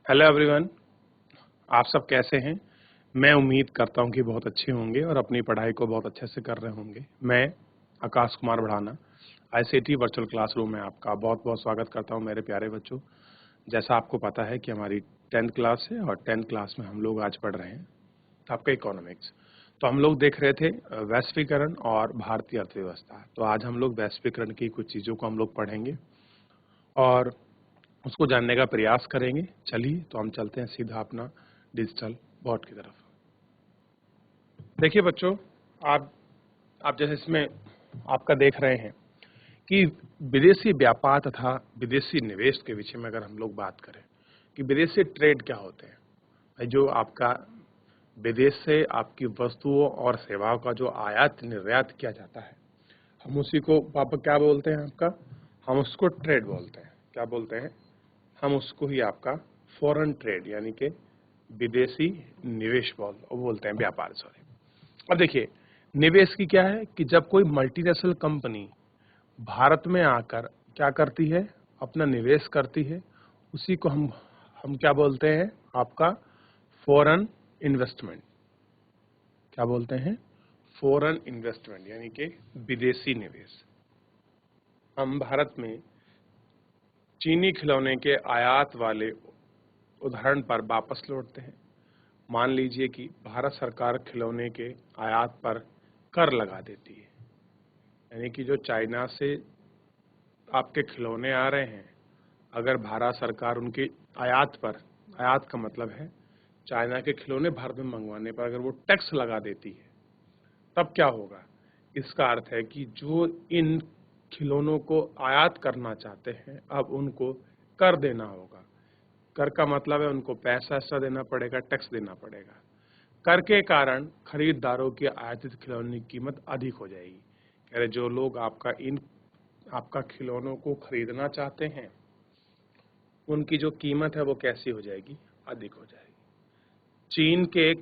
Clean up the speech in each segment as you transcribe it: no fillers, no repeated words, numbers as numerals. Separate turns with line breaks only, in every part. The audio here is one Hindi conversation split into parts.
हेलो एवरीवन, आप सब कैसे हैं? मैं उम्मीद करता हूं कि बहुत अच्छे होंगे और अपनी पढ़ाई को बहुत अच्छे से कर रहे होंगे। मैं आकाश कुमार बढ़ाना आईसीटी वर्चुअल क्लासरूम में आपका बहुत-बहुत स्वागत करता हूं मेरे प्यारे बच्चों। जैसा आपको पता है कि हमारी 10th क्लास है और 10th क्लास में हम लोग आज पढ़ रहे हैं आपका इकोनॉमिक्स। तो हम लोग देख रहे थे वैश्वीकरण और भारतीय अर्थव्यवस्था। तो आज हम लोग वैश्वीकरण की कुछ चीज़ों को हम लोग पढ़ेंगे और उसको जानने का प्रयास करेंगे। चलिए तो हम चलते हैं सीधा अपना डिजिटल बोर्ड की तरफ। देखिए बच्चों, आप जैसे इसमें आपका देख रहे हैं कि विदेशी व्यापार तथा विदेशी निवेश के विषय में अगर हम लोग बात करें कि विदेशी ट्रेड क्या होते हैं, जो आपका विदेश से आपकी वस्तुओं और सेवाओं का जो आयात निर्यात किया जाता है, हम उसी को पापा क्या बोलते हैं आपका, हम उसको ट्रेड बोलते हैं। क्या बोलते हैं? हम उसको ही आपका फॉरेन ट्रेड यानी कि विदेशी निवेश बोलते हैं, व्यापार सॉरी। अब देखिए, निवेश की क्या है कि जब कोई मल्टीनेशनल कंपनी भारत में आकर क्या करती है, अपना निवेश करती है, उसी को हम क्या बोलते हैं आपका फॉरेन इन्वेस्टमेंट। क्या बोलते हैं? फॉरेन इन्वेस्टमेंट यानी कि विदेशी निवेश। हम भारत में चीनी खिलौने के आयात वाले उदाहरण पर वापस लौटते हैं। मान लीजिए कि भारत सरकार खिलौने के आयात पर कर लगा देती है, यानी कि जो चाइना से आपके खिलौने आ रहे हैं, अगर भारत सरकार उनकी आयात पर, आयात का मतलब है चाइना के खिलौने भारत में मंगवाने पर अगर वो टैक्स लगा देती है, तब क्या होगा? इसका अर्थ है कि जो इन खिलौनों को आयात करना चाहते हैं, अब उनको कर देना होगा। कर का मतलब है उनको पैसा ऐसा देना पड़ेगा, टैक्स देना पड़ेगा। कर के कारण खरीदारों की आयातित खिलौने की कीमत अधिक हो जाएगी। कह रहे जो लोग आपका खिलौनों को खरीदना चाहते हैं, उनकी जो कीमत है वो कैसी हो जाएगी? अधिक हो जाएगी। चीन के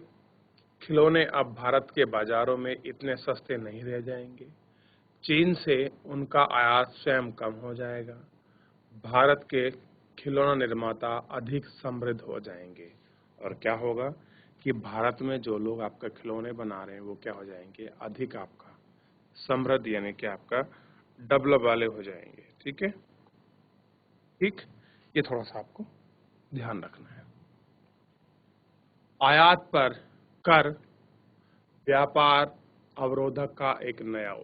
खिलौने अब भारत के बाजारों में इतने सस्ते नहीं रह जाएंगे। चीन से उनका आयात स्वयं कम हो जाएगा। भारत के खिलौना निर्माता अधिक समृद्ध हो जाएंगे। और क्या होगा कि भारत में जो लोग आपका खिलौने बना रहे हैं वो क्या हो जाएंगे? अधिक आपका समृद्ध यानी कि आपका डेवलप वाले हो जाएंगे। ठीक है, ठीक, ये थोड़ा सा आपको ध्यान रखना है। आयात पर कर व्यापार अवरोधक का एक नया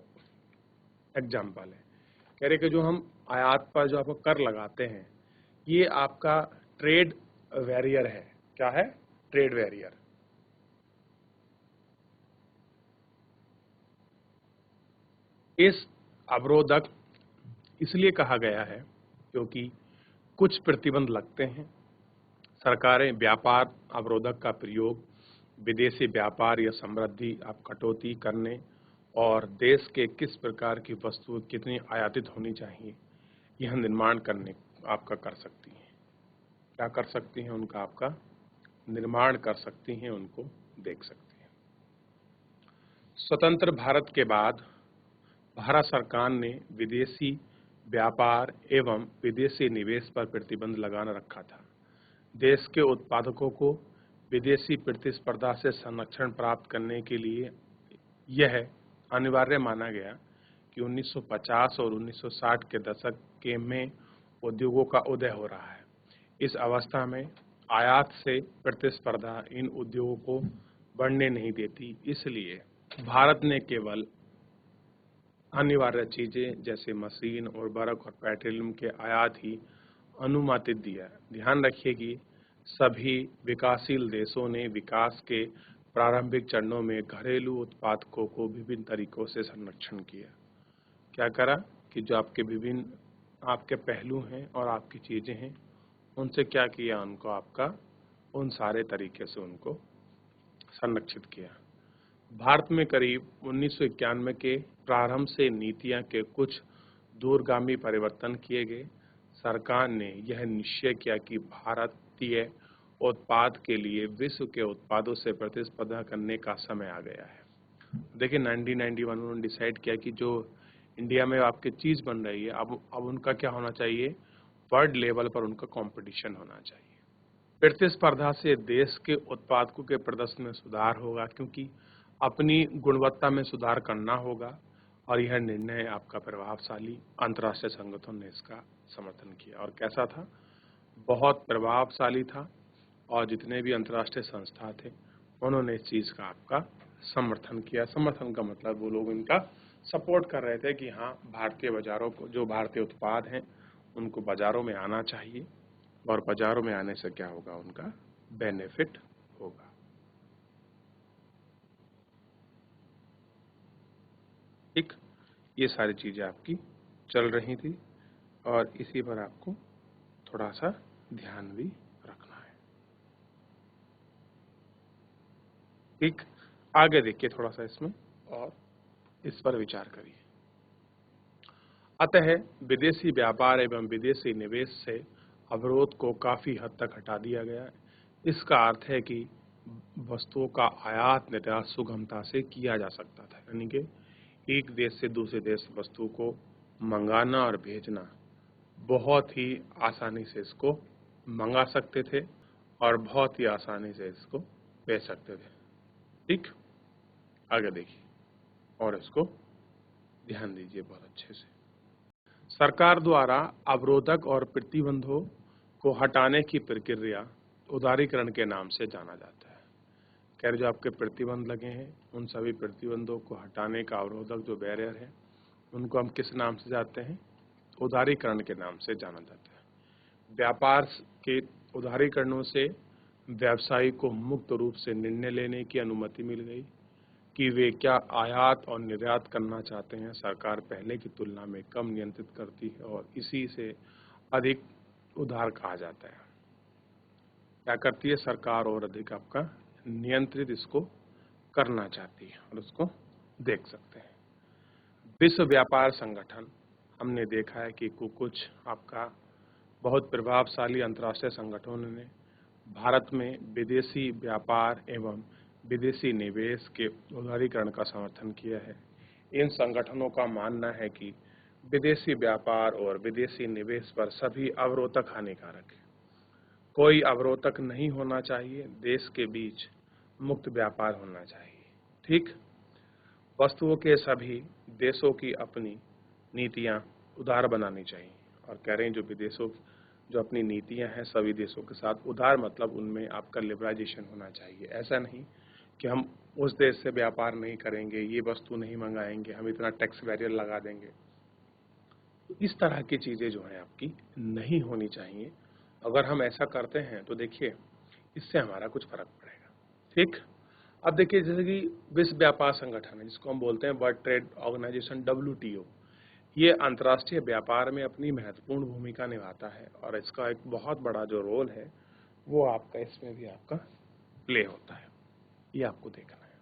एग्जाम्पल है। कह रहे कि जो हम आयात पर जो आपको कर लगाते हैं, ये आपका ट्रेड बैरियर है। क्या है? Trade barrier. इस अवरोधक इसलिए कहा गया है क्योंकि कुछ प्रतिबंध लगते हैं। सरकारें व्यापार अवरोधक का प्रयोग विदेशी व्यापार या समृद्धि आप कटौती करने और देश के किस प्रकार की वस्तु कितनी आयातित होनी चाहिए, यह निर्माण करने आपका कर सकती हैं। क्या कर सकती हैं? उनका आपका निर्माण कर सकती हैं, उनको देख सकती हैं। स्वतंत्र भारत के बाद भारत सरकार ने विदेशी व्यापार एवं विदेशी निवेश पर प्रतिबंध लगाना रखा था। देश के उत्पादकों को विदेशी प्रतिस्पर्धा से संरक्षण प्राप्त करने के लिए यह अनिवार्य माना गया कि 1950 और 1960 के दशक के में उद्योगों का उदय हो रहा है। इस अवस्था में आयात से प्रतिस्पर्धा इन उद्योगों को बढ़ने नहीं देती, इसलिए भारत ने केवल अनिवार्य चीजें जैसे मशीन, उर्वरक और पेट्रोलियम के आयात ही अनुमति दिया। ध्यान रखिए कि सभी विकासशील देशों ने विकास के प्रारंभिक चरणों में घरेलू उत्पादकों को विभिन्न तरीकों से संरक्षण किया। क्या करा कि जो आपके विभिन्न आपके पहलू हैं और आपकी चीजें हैं, उनसे क्या किया? उनको आपका उन सारे तरीके से उनको संरक्षित किया। भारत में करीब 1991 के प्रारंभ से नीतियां के कुछ दूरगामी परिवर्तन किए गए। सरकार ने यह निश्चय किया कि भारतीय उत्पाद के लिए विश्व के उत्पादों से प्रतिस्पर्धा करने का समय आ गया है। देखिए 1991 में उन्होंने डिसाइड किया कि जो इंडिया में आपकी चीज़ बन रही है, अब उनका क्या होना चाहिए? वर्ल्ड लेवल पर उनका कंपटीशन होना चाहिए। प्रतिस्पर्धा से देश के उत्पादकों के प्रदर्शन में सुधार होगा, क्योंकि अपनी गुणवत्ता में सुधार करना होगा और यह निर्णय आपका प्रभावशाली अंतर्राष्ट्रीय संगठन ने इसका समर्थन किया। और कैसा था? बहुत प्रभावशाली था और जितने भी अंतर्राष्ट्रीय संस्था थे उन्होंने इस चीज़ का आपका समर्थन किया। समर्थन का मतलब वो लोग इनका सपोर्ट कर रहे थे कि हाँ, भारतीय बाजारों को, जो भारतीय उत्पाद हैं उनको बाजारों में आना चाहिए और बाजारों में आने से क्या होगा, उनका बेनिफिट होगा। ठीक, ये सारी चीज़ें आपकी चल रही थी और इसी पर आपको थोड़ा सा ध्यान भी रखना है। ठीक, आगे देखिए थोड़ा सा इसमें और इस पर विचार करिए। अतः विदेशी व्यापार एवं विदेशी निवेश से अवरोध को काफी हद तक हटा दिया गया है। इसका अर्थ है कि वस्तुओं का आयात निर्यात सुगमता से किया जा सकता था, यानी कि एक देश से दूसरे देश वस्तु को मंगाना और भेजना बहुत ही आसानी से इसको मंगा सकते थे और बहुत ही आसानी से इसको बेच सकते थे। ठीक, आगे देखिए और इसको ध्यान दीजिए बहुत अच्छे से। सरकार द्वारा अवरोधक और प्रतिबंधों को हटाने की प्रक्रिया उदारीकरण के नाम से जाना जाता है। कह रहे जो आपके प्रतिबंध लगे हैं उन सभी प्रतिबंधों को हटाने का, अवरोधक जो बैरियर है उनको हम किस नाम से जानते हैं? उदारीकरण के नाम से जाना जाता है। व्यापार के उदारीकरणों से व्यवसायी को मुक्त रूप से निर्णय लेने की अनुमति मिल गई कि वे क्या आयात और निर्यात करना चाहते हैं। सरकार पहले की तुलना में कम नियंत्रित करती है और इसी से अधिक उदार कहा जाता है। क्या करती है सरकार? और अधिक आपका नियंत्रित इसको करना चाहती है और उसको देख सकते हैं। विश्व व्यापार संगठन, हमने देखा है कि कुछ आपका बहुत प्रभावशाली अंतर्राष्ट्रीय संगठनों ने भारत में विदेशी व्यापार एवं विदेशी निवेश के उदारीकरण का समर्थन किया है। इन संगठनों का मानना है कि विदेशी व्यापार और विदेशी निवेश पर सभी अवरोधक हानिकारक है। कोई अवरोधक नहीं होना चाहिए, देश के बीच मुक्त व्यापार होना चाहिए। ठीक, वस्तुओं के सभी देशों की अपनी नीतियां उदार बनानी चाहिए और कह रहे हैं जो अपनी नीतियां हैं सभी देशों के साथ उदार, मतलब उनमें आपका लिबरलाइजेशन होना चाहिए। ऐसा नहीं कि हम उस देश से व्यापार नहीं करेंगे, ये वस्तु नहीं मंगाएंगे, हम इतना टैक्स बैरियर लगा देंगे। तो इस तरह की चीज़ें जो हैं आपकी नहीं होनी चाहिए। अगर हम ऐसा करते हैं तो देखिए इससे हमारा कुछ फर्क पड़ेगा। ठीक, अब देखिए जैसे कि विश्व व्यापार संगठन है जिसको हम बोलते हैं वर्ल्ड ट्रेड ऑर्गेनाइजेशन WTO, ये अंतर्राष्ट्रीय व्यापार में अपनी महत्वपूर्ण भूमिका निभाता है और इसका एक बहुत बड़ा जो रोल है वो आपका इसमें भी आपका प्ले होता है, ये आपको देखना है।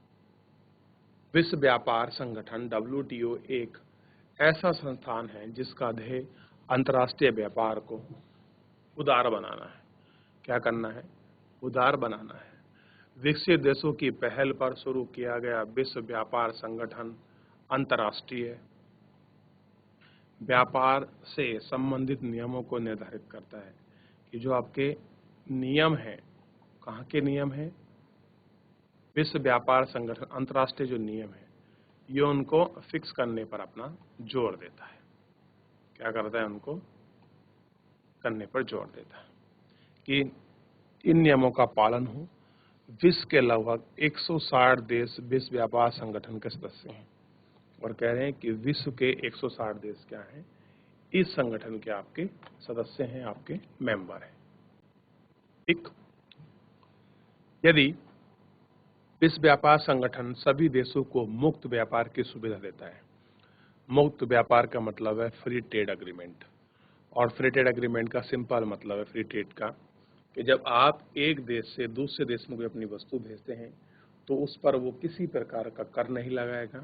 विश्व व्यापार संगठन WTO एक ऐसा संस्थान है जिसका ध्येय अंतर्राष्ट्रीय व्यापार को उदार बनाना है। क्या करना है? उदार बनाना है। विकसित देशों की पहल पर शुरू किया गया विश्व व्यापार संगठन अंतर्राष्ट्रीय व्यापार से संबंधित नियमों को निर्धारित करता है कि जो आपके नियम हैं, कहाँ के नियम हैं? विश्व व्यापार संगठन अंतर्राष्ट्रीय जो नियम है ये उनको फिक्स करने पर अपना जोर देता है। क्या करता है? उनको करने पर जोर देता है कि इन नियमों का पालन हो। विश्व के लगभग 160 देश विश्व व्यापार संगठन के सदस्य हैं और कह रहे हैं कि विश्व के 160 देश क्या हैं? इस संगठन के आपके सदस्य हैं, आपके मेंबर हैं। ठीक, यदि विश्व व्यापार संगठन सभी देशों को मुक्त व्यापार की सुविधा देता है। मुक्त व्यापार का मतलब है फ्री ट्रेड एग्रीमेंट, और फ्री ट्रेड एग्रीमेंट का सिंपल मतलब है फ्री ट्रेड का कि जब आप एक देश से दूसरे देश में कोई अपनी वस्तु भेजते हैं तो उस पर वो किसी प्रकार का कर नहीं लगाएगा,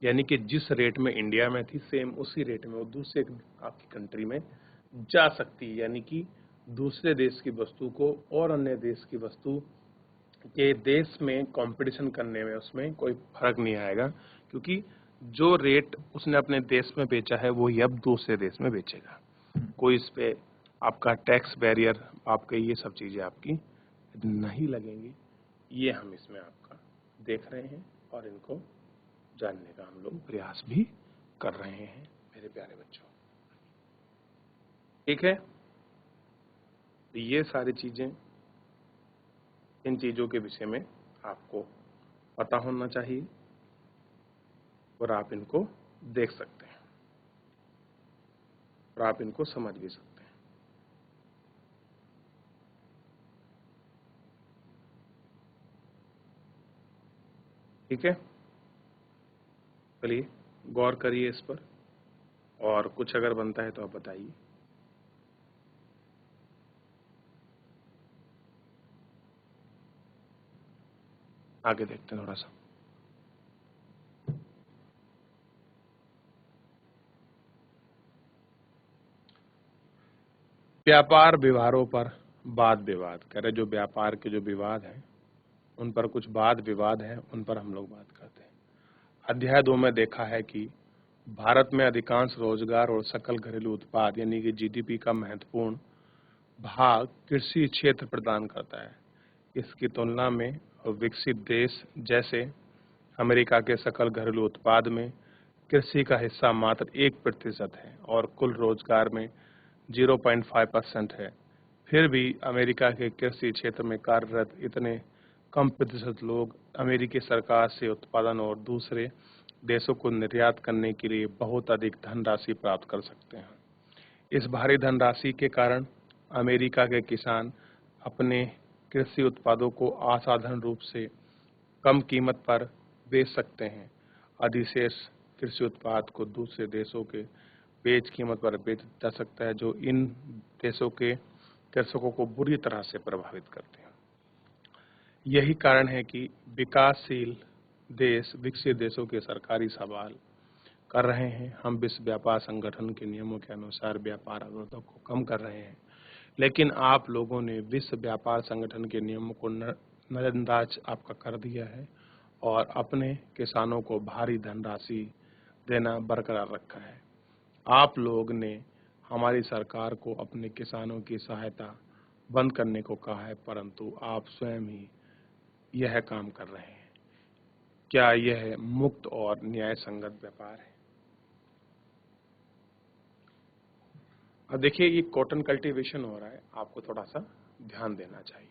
यानी कि जिस रेट में इंडिया में थी सेम उसी रेट में वो दूसरे आपकी कंट्री में जा सकती है, यानी कि दूसरे देश की वस्तु को और अन्य देश की वस्तु के देश में कंपटीशन करने में उसमें कोई फर्क नहीं आएगा, क्योंकि जो रेट उसने अपने देश में बेचा है वो ही अब दूसरे देश में बेचेगा। कोई इस पे आपका टैक्स बैरियर, आपके ये सब चीज़ें आपकी नहीं लगेंगी, ये हम इसमें आपका देख रहे हैं और इनको जानने का हम लोग प्रयास भी कर रहे हैं मेरे प्यारे बच्चों। ठीक है, ये सारी चीजें, इन चीजों के विषय में आपको पता होना चाहिए और आप इनको देख सकते हैं और आप इनको समझ भी सकते हैं। ठीक है, चलिए गौर करिए इस पर और कुछ अगर बनता है तो आप बताइए। आगे देखते हैं थोड़ा सा। व्यापार व्यवहारों पर वाद विवाद, कह रहे जो व्यापार के जो विवाद हैं उन पर कुछ वाद विवाद है, उन पर हम लोग बात करते हैं। अध्याय 2 में देखा है कि भारत में अधिकांश रोजगार और सकल घरेलू उत्पाद यानी कि जीडीपी का महत्वपूर्ण भाग कृषि क्षेत्र प्रदान करता है। इसकी तुलना में विकसित देश जैसे अमेरिका के सकल घरेलू उत्पाद में कृषि का हिस्सा मात्र 1% है और कुल रोजगार में 0.5% है। फिर भी अमेरिका के कृषि क्षेत्र में कार्यरत इतने कम प्रतिशत लोग अमेरिकी सरकार से उत्पादन और दूसरे देशों को निर्यात करने के लिए बहुत अधिक धनराशि प्राप्त कर सकते हैं। इस भारी धनराशि के कारण अमेरिका के किसान अपने कृषि उत्पादों को असाधारण रूप से कम कीमत पर बेच सकते हैं। अधिशेष कृषि उत्पाद को दूसरे देशों के बेच कीमत पर बेच जा सकता है, जो इन देशों के कृषकों को बुरी तरह से प्रभावित करते हैं। यही कारण है कि विकासशील देश विकसित देशों के सरकारी सवाल कर रहे हैं। हम विश्व व्यापार संगठन के नियमों के अनुसार व्यापार अवरोधों को कम कर रहे हैं, लेकिन आप लोगों ने विश्व व्यापार संगठन के नियमों को नजरअंदाज आपका कर दिया है और अपने किसानों को भारी धनराशि देना बरकरार रखा है। आप लोग ने हमारी सरकार को अपने किसानों की सहायता बंद करने को कहा है, परंतु आप स्वयं ही यह काम कर रहे हैं। क्या यह मुक्त और न्याय संगत व्यापार है? अब देखिए, ये कॉटन कल्टीवेशन हो रहा है, आपको थोड़ा सा ध्यान देना चाहिए।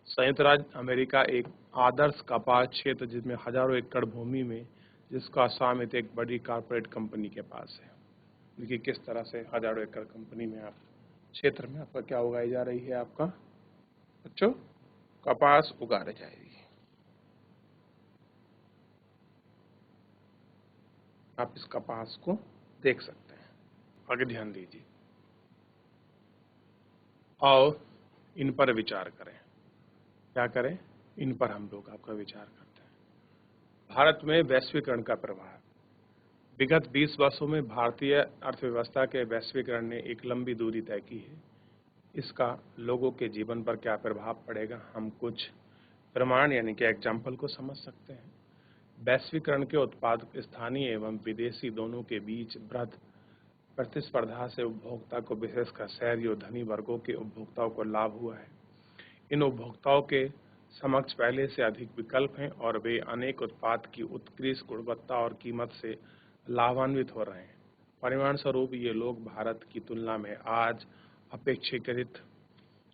संयुक्त राज्य अमेरिका एक आदर्श कपास क्षेत्र जिसमें हजारों एकड़ भूमि में, जिसका स्वामित्व एक बड़ी कॉर्पोरेट कंपनी के पास है। देखिए किस तरह से हजारों एकड़ कंपनी में आप क्षेत्र में आपका क्या उगाई जा रही है, आपका बच्चों कपास उगाई जा रही है। आप इस कपास को देख सकते हैं। आगे ध्यान दीजिए और इन पर विचार करें। क्या करें? इन पर हम लोग आपका विचार करते हैं। भारत में वैश्वीकरण का प्रभाव। विगत 20 वर्षों में भारतीय अर्थव्यवस्था के वैश्वीकरण ने एक लंबी दूरी तय की है। इसका लोगों के जीवन पर क्या प्रभाव पड़ेगा, हम कुछ प्रमाण यानी कि एग्जाम्पल को समझ सकते हैं। वैश्वीकरण के उत्पाद स्थानीय एवं विदेशी दोनों के बीच वृहद प्रतिस्पर्धा से उपभोक्ता को, विशेषकर शहरी और धनी वर्गों के उपभोक्ताओं को लाभ हुआ है। इन उपभोक्ताओं के समक्ष पहले से अधिक विकल्प हैं और वे अनेक उत्पाद की उत्कृष्ट गुणवत्ता और कीमत से लाभान्वित हो रहे हैं। परिणाम स्वरूप ये लोग भारत की तुलना में आज अपेक्षाकृत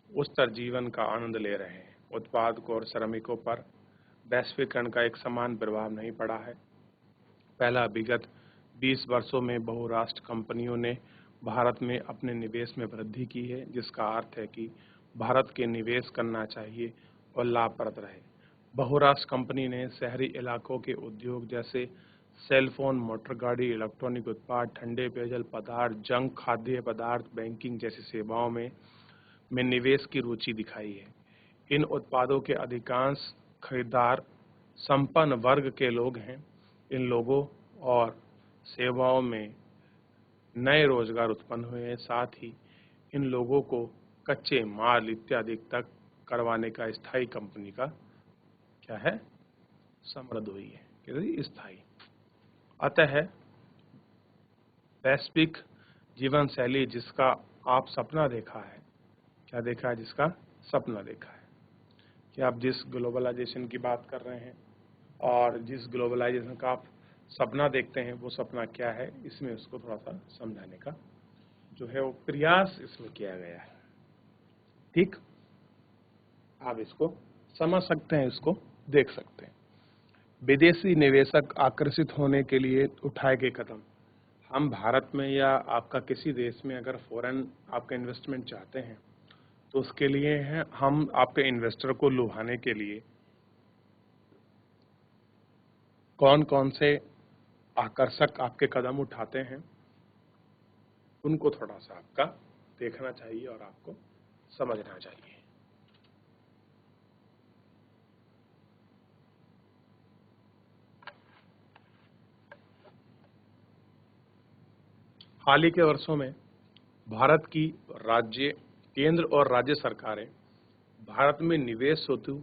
उच्चतर जीवन का आनंद ले रहे हैं। उत्पादकों और श्रमिकों पर वैश्वीकरण का एक समान प्रभाव नहीं पड़ा है। पहला, विगत 20 वर्षों में बहुराष्ट्र कंपनियों ने भारत में अपने निवेश में वृद्धि की है, जिसका अर्थ है कि भारत के निवेश करना चाहिए और लाभप्रद रहे। बहुराष्ट्र कंपनी ने शहरी इलाकों के उद्योग जैसे सेल फोन, मोटर गाड़ी, इलेक्ट्रॉनिक उत्पाद, ठंडे पेयजल पदार्थ, जंक खाद्य पदार्थ, बैंकिंग जैसी सेवाओं में निवेश की रुचि दिखाई है। इन उत्पादों के अधिकांश खरीदार संपन्न वर्ग के लोग हैं। इन लोगों और सेवाओं में नए रोजगार उत्पन्न हुए हैं। साथ ही इन लोगों को कच्चे माल इत्यादि तक करवाने का स्थायी कंपनी का क्या है, समृद्ध हुई है, क्या स्थायी। अतः वैश्विक जीवन शैली जिसका आप सपना देखा है, क्या देखा है, जिसका सपना देखा है, कि आप जिस ग्लोबलाइजेशन की बात कर रहे हैं और जिस ग्लोबलाइजेशन का आप सपना देखते हैं वो सपना क्या है, इसमें उसको थोड़ा सा समझाने का जो है वो प्रयास इसमें किया गया है। ठीक, आप इसको समझ सकते हैं, इसको देख सकते हैं। विदेशी निवेशक आकर्षित होने के लिए उठाए गए कदम। हम भारत में या आपका किसी देश में अगर फॉरेन आपका इन्वेस्टमेंट चाहते हैं तो उसके लिए है हम आपके इन्वेस्टर को लुभाने के लिए कौन कौन से आकर्षक आपके कदम उठाते हैं, उनको थोड़ा सा आपका देखना चाहिए और आपको समझना चाहिए। हाल ही के वर्षों में भारत की केंद्र और राज्य सरकारें भारत में निवेश हेतु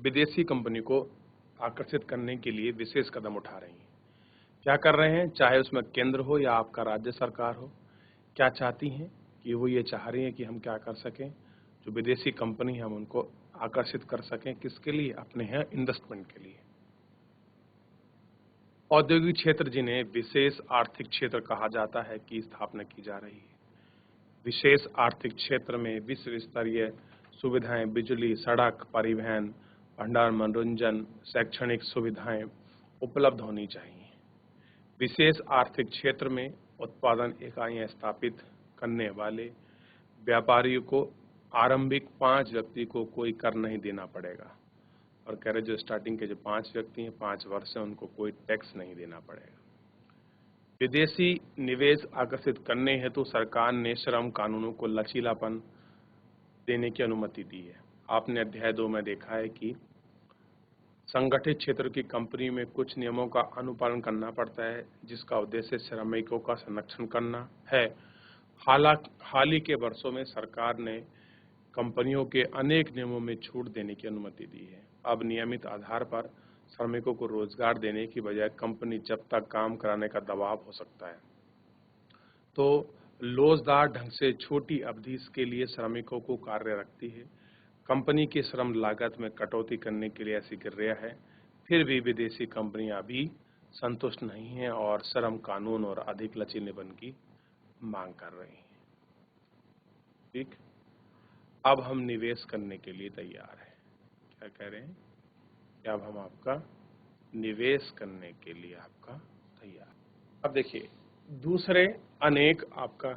विदेशी कंपनी को आकर्षित करने के लिए विशेष कदम उठा रही हैं। क्या कर रहे हैं, चाहे उसमें केंद्र हो या आपका राज्य सरकार हो, क्या चाहती हैं कि वो ये चाह रही हैं कि हम क्या कर सकें, जो विदेशी कंपनी हम उनको आकर्षित कर सकें, किसके लिए, अपने यहाँ इन्वेस्टमेंट के लिए। औद्योगिक क्षेत्र जिन्हें विशेष आर्थिक क्षेत्र कहा जाता है की स्थापना की जा रही है। विशेष आर्थिक क्षेत्र में विश्व स्तरीय सुविधाएं, बिजली, सड़क, परिवहन, भंडार, मनोरंजन, शैक्षणिक सुविधाएं उपलब्ध होनी चाहिए। विशेष आर्थिक क्षेत्र में उत्पादन इकाइयां स्थापित करने वाले व्यापारियों को आरंभिक 5 व्यक्ति को कोई कर नहीं देना पड़ेगा, और कह रहे जो स्टार्टिंग के जो 5 व्यक्ति हैं 5 वर्ष से उनको कोई टैक्स नहीं देना पड़ेगा। विदेशी निवेश आकर्षित करने हेतु सरकार ने श्रम कानूनों को लचीलापन देने की अनुमति दी है। आपने अध्याय 2 में देखा है कि संगठित क्षेत्र की कंपनी में कुछ नियमों का अनुपालन करना पड़ता है, जिसका उद्देश्य श्रमिकों का संरक्षण करना है। हाल ही के वर्षों में सरकार ने कंपनियों के अनेक नियमों में छूट देने की अनुमति दी है। अब नियमित आधार पर श्रमिकों को रोजगार देने की बजाय कंपनी जब तक काम कराने का दबाव हो सकता है, तो लोजदार ढंग से छोटी अवधि के लिए श्रमिकों को कार्य रखती है। कंपनी की श्रम लागत में कटौती करने के लिए ऐसी क्रिया है। फिर भी विदेशी कंपनियां अभी संतुष्ट नहीं हैं और श्रम कानून और अधिक लचीलेपन की मांग कर रही हैं। ठीक, अब हम निवेश करने के लिए तैयार हैं। क्या कह रहे हैं कि अब हम आपका निवेश करने के लिए आपका तैयार। अब देखिए, दूसरे अनेक आपका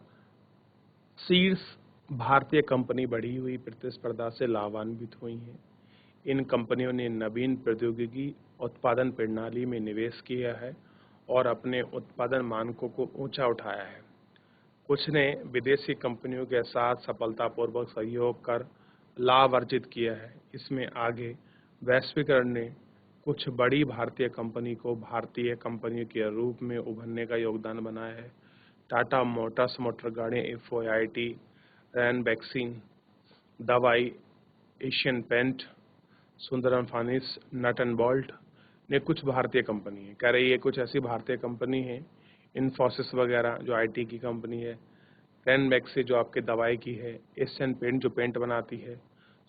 शीर्ष भारतीय कंपनी बढ़ी हुई प्रतिस्पर्धा से लाभान्वित हुई हैं। इन कंपनियों ने नवीन प्रौद्योगिकी उत्पादन प्रणाली में निवेश किया है और अपने उत्पादन मानकों को ऊंचा उठाया है। कुछ ने विदेशी कंपनियों के साथ सफलतापूर्वक सहयोग कर लाभ अर्जित किया है। इसमें आगे वैश्वीकरण ने कुछ बड़ी भारतीय कंपनी को भारतीय कंपनियों के रूप में उभरने का योगदान बनाया है। टाटा मोटर्स मोटर गाड़ियाँ, FOIT, रैन वैक्सीन, दवाई, एशियन पेंट, सुंदरम फार्निस, नट एंड बोल्ट ने कुछ भारतीय कंपनी है। कह रही है कुछ ऐसी भारतीय कंपनी है, इन्फोसिस वगैरह जो IT की कंपनी है, रैन वैक्सी जो आपके दवाई की है, एशियन पेंट जो पेंट बनाती है,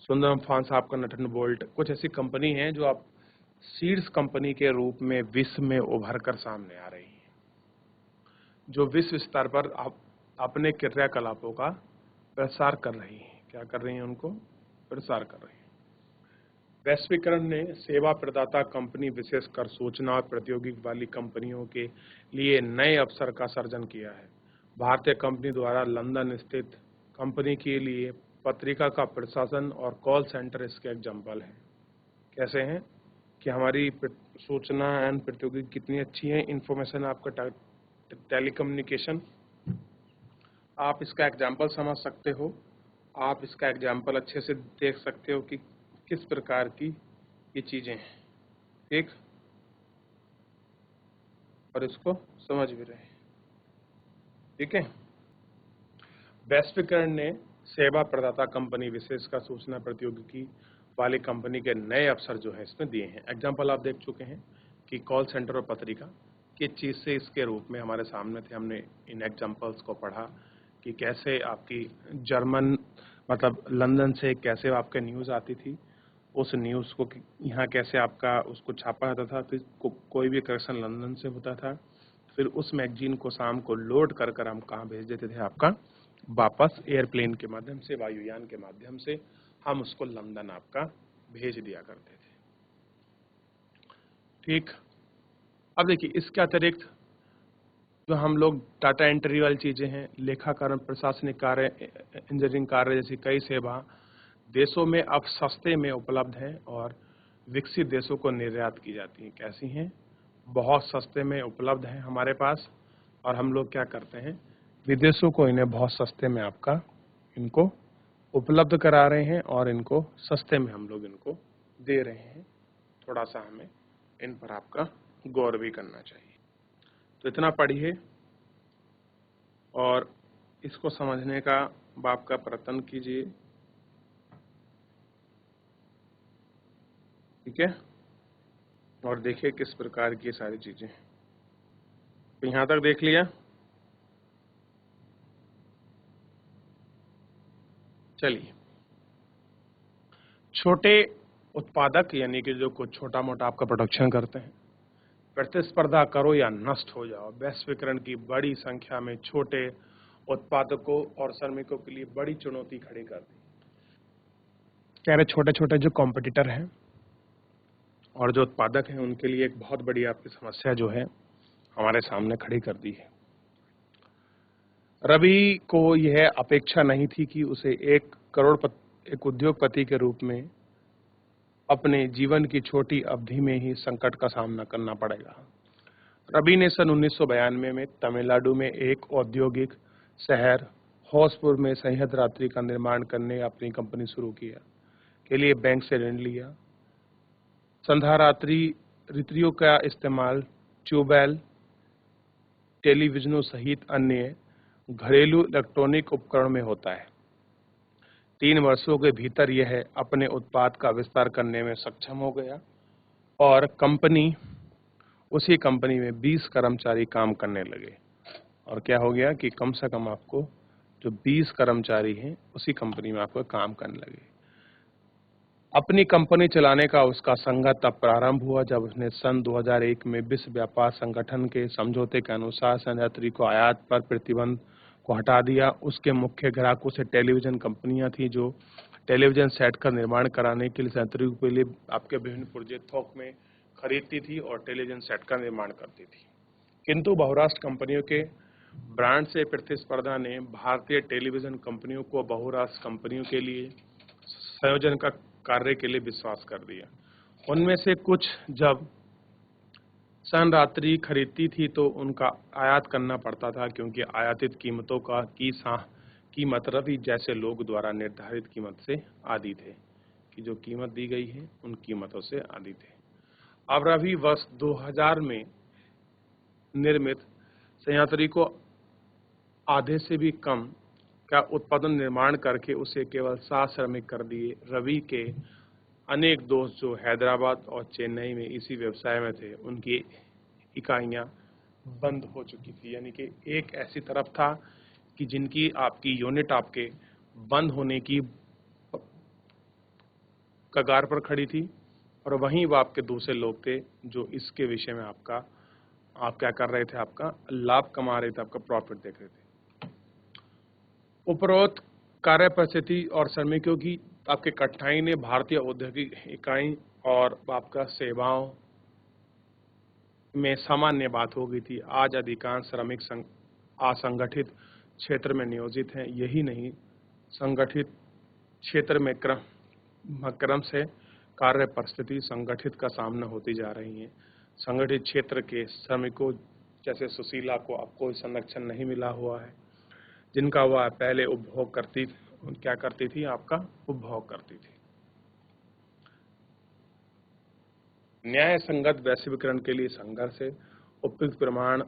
सुंदरम फार्निस आपका नट एंड बोल्ट, कुछ ऐसी कंपनी है जो आप शीर्ष कंपनी के रूप में विश्व में उभर कर सामने आ रही है, जो विश्व स्तर पर अपने क्रियाकलापों का प्रसार कर रही है। क्या कर रही हैं, उनको प्रसार कर रही हैं। वैश्वीकरण ने सेवा प्रदाता कंपनी, विशेषकर सूचना और प्रौद्योगिकी वाली कंपनियों के लिए नए अवसर का सर्जन किया है। भारतीय कंपनी द्वारा लंदन स्थित कंपनी के लिए पत्रिका का प्रशासन और कॉल सेंटर इसके एग्जाम्पल है। कैसे हैं कि हमारी सूचना एंड प्रौद्योगिकी कितनी अच्छी है, इंफॉर्मेशन आपका टेलीकम्युनिकेशन, आप इसका एग्जाम्पल समझ सकते हो, आप इसका एग्जाम्पल अच्छे से देख सकते हो कि किस प्रकार की ये चीजें हैं। ठीक, और इसको समझ भी रहे हैं। ठीक है, वैश्वीकरण ने सेवा प्रदाता कंपनी, विशेषकर सूचना प्रौद्योगिकी वाली कंपनी के नए अवसर जो है इसमें दिए हैं। एग्जाम्पल आप देख चुके हैं कि कॉल सेंटर और पत्रिका किस चीज़ से इसके रूप में हमारे सामने थे। हमने इन एग्जाम्पल्स को पढ़ा कि कैसे आपकी जर्मन मतलब लंदन से कैसे आपके न्यूज़ आती थी उस न्यूज़ को यहाँ कैसे आपका उसको छापा जाता था, फिर कोई भी करेक्शन लंदन से होता था, फिर उस मैगजीन को शाम को लोड कर कर हम कहाँ भेज देते थे आपका, वापस एयरप्लेन के माध्यम से, वायुयान के माध्यम से हम उसको लंदन आपका भेज दिया करते थे। ठीक, अब देखिए इसके अतिरिक्त जो हम लोग डाटा एंट्री वाली चीज़ें हैं, लेखाकरण, प्रशासनिक कार्य, इंजीनियरिंग कार्य जैसी कई सेवा देशों में अब सस्ते में उपलब्ध हैं और विकसित देशों को निर्यात की जाती हैं। कैसी हैं? बहुत सस्ते में उपलब्ध हैं हमारे पास, और हम लोग क्या करते हैं, विदेशों को इन्हें बहुत सस्ते में आपका इनको उपलब्ध करा रहे हैं और इनको सस्ते में हम लोग इनको दे रहे हैं। थोड़ा सा हमें इन पर आपका गौर भी करना चाहिए। तो इतना पढ़िए और इसको समझने का बाप का प्रयत्न कीजिए। ठीक है, और देखिए किस प्रकार की सारी चीजें। तो यहां तक देख लिया। चलिए, छोटे उत्पादक यानी कि जो कुछ छोटा मोटा आपका प्रोडक्शन करते हैं, प्रतिस्पर्धा करो या नष्ट हो जाओ, वैश्वीकरण की बड़ी संख्या में छोटे उत्पादकों और श्रमिकों के लिए बड़ी चुनौती खड़ी कर दी। कह रहे छोटे छोटे जो कॉम्पिटिटर हैं और जो उत्पादक हैं उनके लिए एक बहुत बड़ी आपकी समस्या जो है हमारे सामने खड़ी कर दी है। रवि को यह अपेक्षा नहीं थी कि उसे एक उद्योगपति के रूप में अपने जीवन की छोटी अवधि में ही संकट का सामना करना पड़ेगा। रवि ने सन 1992 में तमिलनाडु में एक औद्योगिक शहर होसपुर में सह्याद्री का निर्माण करने अपनी कंपनी शुरू किया के लिए बैंक से ऋण लिया। संधारित्रियों का इस्तेमाल ट्यूबवेल, टेलीविजनों सहित अन्य घरेलू इलेक्ट्रॉनिक उपकरण में होता है। 3 वर्षों के भीतर यह अपने उत्पाद का विस्तार करने में सक्षम हो गया और उसी कंपनी में 20 कर्मचारी काम करने लगे। और क्या हो गया कि कम से कम आपको जो 20 कर्मचारी हैं उसी कंपनी में आपको काम करने लगे। अपनी कंपनी चलाने का उसका संघर्ष तब प्रारंभ हुआ जब उसने सन 2001 में विश्व व्यापार संगठन के समझौते के अनुसार संयंत्र को आयात पर प्रतिबंध को हटा दिया। उसके मुख्य ग्राहकों से टेलीविजन कंपनियां थी जो टेलीविजन सेट का निर्माण कराने के लिए संयंत्र के लिए आपके विभिन्न पुर्जे थोक में खरीदती थी और टेलीविजन सेट का निर्माण करती थी। किंतु बहुराष्ट्र कंपनियों के ब्रांड से प्रतिस्पर्धा ने भारतीय टेलीविजन कंपनियों को बहुराष्ट्र कंपनियों के लिए संयोजन का कार्य के लिए विश्वास कर दिया। उनमें से कुछ जब संयंत्र खरीदती थी तो उनका आयात करना पड़ता था क्योंकि आयातित कीमतों का कीमत रवि जैसे लोग द्वारा निर्धारित कीमत से आधी थे, कि जो कीमत दी गई है उन कीमतों से आधी थे। अब रवि वर्ष 2000 में निर्मित संयंत्र को आधे से भी कम का उत्पादन निर्माण करके उसे केवल 7 श्रमिक कर दिए। रवि के अनेक दोस्त जो हैदराबाद और चेन्नई में इसी व्यवसाय में थे उनकी इकाइयां बंद हो चुकी थी, यानी कि एक ऐसी तरफ था कि जिनकी आपकी यूनिट आपके बंद होने की कगार पर खड़ी थी और वहीं वो आपके दूसरे लोग थे जो इसके विषय में आप क्या कर रहे थे, आपका लाभ कमा रहे थे, आपका प्रॉफिट देख रहे थे। उपरोक्त कार्य परिस्थिति और श्रमिकों की आपके कठिनाई ने भारतीय औद्योगिक इकाई और आपका सेवाओं में सामान्य बात हो गई थी। आज अधिकांश श्रमिक असंगठित क्षेत्र में नियोजित हैं। यही नहीं, संगठित क्षेत्र में क्रम से कार्य परिस्थिति संगठित का सामना होती जा रही है। संगठित क्षेत्र के श्रमिकों जैसे सुशीला को अब कोई संरक्षण नहीं मिला हुआ है, जिनका वह पहले उपभोग करती थी, आपका उपभोग करती थी। न्याय संगत वैश्वीकरण के लिए संघर्ष है। उपयुक्त प्रमाण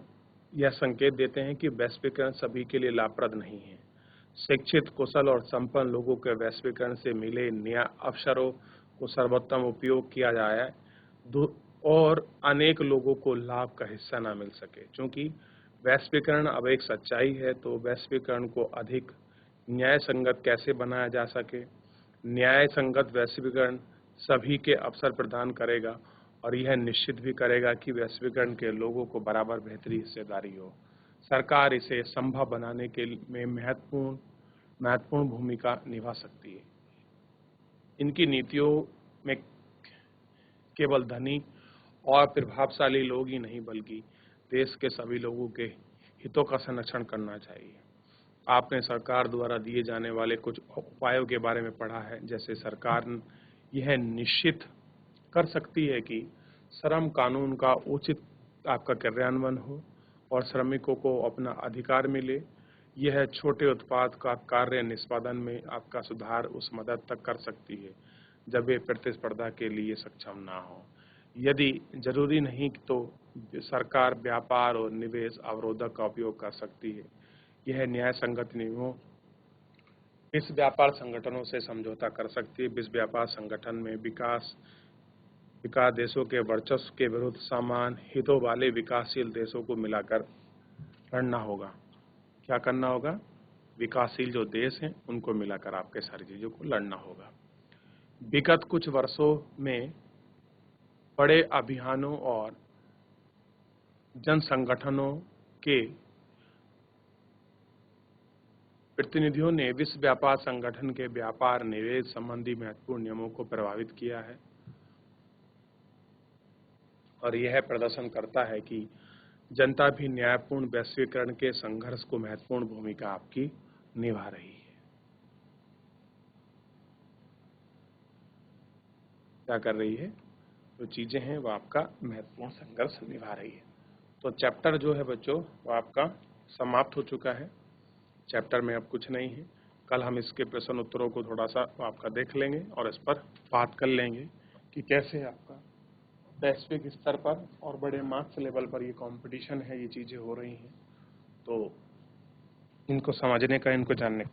यह संकेत देते हैं कि वैश्वीकरण सभी के लिए लाभप्रद नहीं है। शिक्षित, कुशल और संपन्न लोगों के वैश्वीकरण से मिले न्याय अवसरों को सर्वोत्तम उपयोग किया जाए और अनेक लोगों को लाभ का हिस्सा न मिल सके। क्योंकि वैश्वीकरण अब एक सच्चाई है, तो वैश्वीकरण को अधिक न्याय संगत कैसे बनाया जा सके। न्याय संगत वैश्वीकरण सभी के अवसर प्रदान करेगा और यह निश्चित भी करेगा कि वैश्वीकरण के लोगों को बराबर बेहतरी हिस्सेदारी हो। सरकार इसे संभव बनाने के में महत्वपूर्ण भूमिका निभा सकती है। इनकी नीतियों में केवल धनी और प्रभावशाली लोग ही नहीं बल्कि देश के सभी लोगों के हितों का संरक्षण करना चाहिए। आपने सरकार द्वारा दिए जाने वाले कुछ उपायों के बारे में पढ़ा है, जैसे सरकार यह निश्चित कर सकती है कि श्रम कानून का उचित आपका कार्यान्वयन हो और श्रमिकों को अपना अधिकार मिले। यह छोटे उत्पाद का कार्य निष्पादन में आपका सुधार उस मदद तक कर सकती है जब वे प्रतिस्पर्धा के लिए सक्षम ना हो। यदि जरूरी नहीं तो सरकार व्यापार और निवेश अवरोधक का उपयोग कर सकती है। यह न्याय संगत नियमों विश्व व्यापार संगठनों से समझौता कर सकती है। विश्व व्यापार संगठन में विकास देशों के वर्चस्व के विरुद्ध समान हितों वाले विकासशील देशों को मिलाकर लड़ना होगा। क्या करना होगा? विकासशील जो देश हैं उनको मिलाकर आपके सारी चीजों को लड़ना होगा। विगत कुछ वर्षों में बड़े अभियानों और जन संगठनों के प्रतिनिधियों ने विश्व व्यापार संगठन के व्यापार निवेश संबंधी महत्वपूर्ण नियमों को प्रभावित किया है और यह प्रदर्शन करता है कि जनता भी न्यायपूर्ण वैश्वीकरण के संघर्ष को महत्वपूर्ण भूमिका आपकी निभा रही है। क्या कर रही है? जो चीजें हैं वो आपका महत्वपूर्ण संघर्ष निभा रही है। तो चैप्टर जो है बच्चों वो आपका समाप्त हो चुका है। चैप्टर में अब कुछ नहीं है। कल हम इसके प्रश्न उत्तरों को थोड़ा सा आपका देख लेंगे और इस पर बात कर लेंगे कि कैसे आपका वैश्विक स्तर पर और बड़े मार्क्स लेवल पर ये कंपटीशन है, ये चीजें हो रही हैं, तो इनको समझने का, इनको जानने का।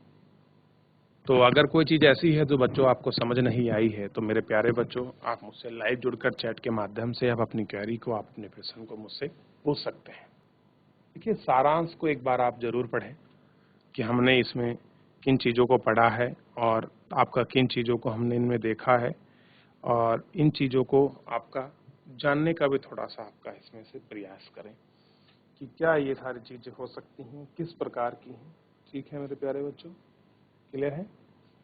तो अगर कोई चीज ऐसी है जो बच्चों आपको समझ नहीं आई है तो मेरे प्यारे बच्चों आप मुझसे लाइव जुड़कर चैट के माध्यम से आप अपनी क्वेरी को, आप अपने प्रश्न को मुझसे पूछ सकते हैं। देखिए, सारांश को एक बार आप जरूर पढ़ें कि हमने इसमें किन चीज़ों को पढ़ा है और आपका किन चीज़ों को हमने इनमें देखा है और इन चीज़ों को आपका जानने का भी थोड़ा सा आपका इसमें से प्रयास करें कि क्या ये सारी चीज़ें हो सकती हैं, किस प्रकार की हैं। ठीक है मेरे प्यारे बच्चों, क्लियर है?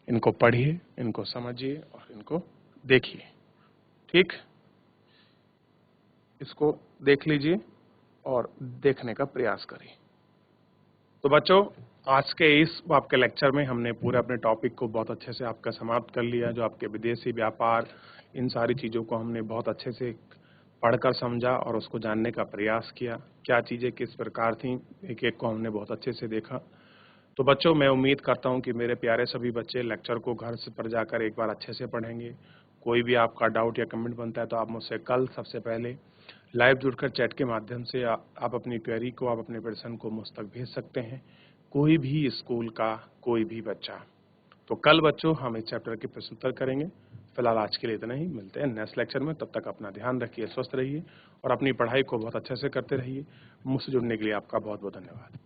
इनको पढ़िए, इनको समझिए और इनको देखिए। ठीक, इसको देख लीजिए और देखने का प्रयास करिए। तो बच्चों, आज के इस आपके लेक्चर में हमने पूरे अपने टॉपिक को बहुत अच्छे से आपका समाप्त कर लिया। जो आपके विदेशी व्यापार, इन सारी चीज़ों को हमने बहुत अच्छे से पढ़कर समझा और उसको जानने का प्रयास किया। क्या चीज़ें किस प्रकार थीं, एक एक को हमने बहुत अच्छे से देखा। तो बच्चों, मैं उम्मीद करता हूं कि मेरे प्यारे सभी बच्चे लेक्चर को घर से पर जाकर एक बार अच्छे से पढ़ेंगे। कोई भी आपका डाउट या कमेंट बनता है तो आप मुझसे कल सबसे पहले लाइव जुड़कर चैट के माध्यम से आप अपनी क्वेरी को, आप अपने प्रश्न को मुझ तक भेज सकते हैं। कोई भी स्कूल का कोई भी बच्चा। तो कल बच्चों हम इस चैप्टर के प्रश्न उत्तर करेंगे। फिलहाल आज के लिए इतना ही, मिलते हैं नेक्स्ट लेक्चर में। तब तक अपना ध्यान रखिए, स्वस्थ रहिए और अपनी पढ़ाई को बहुत अच्छे से करते रहिए। मुझसे जुड़ने के लिए आपका बहुत बहुत धन्यवाद।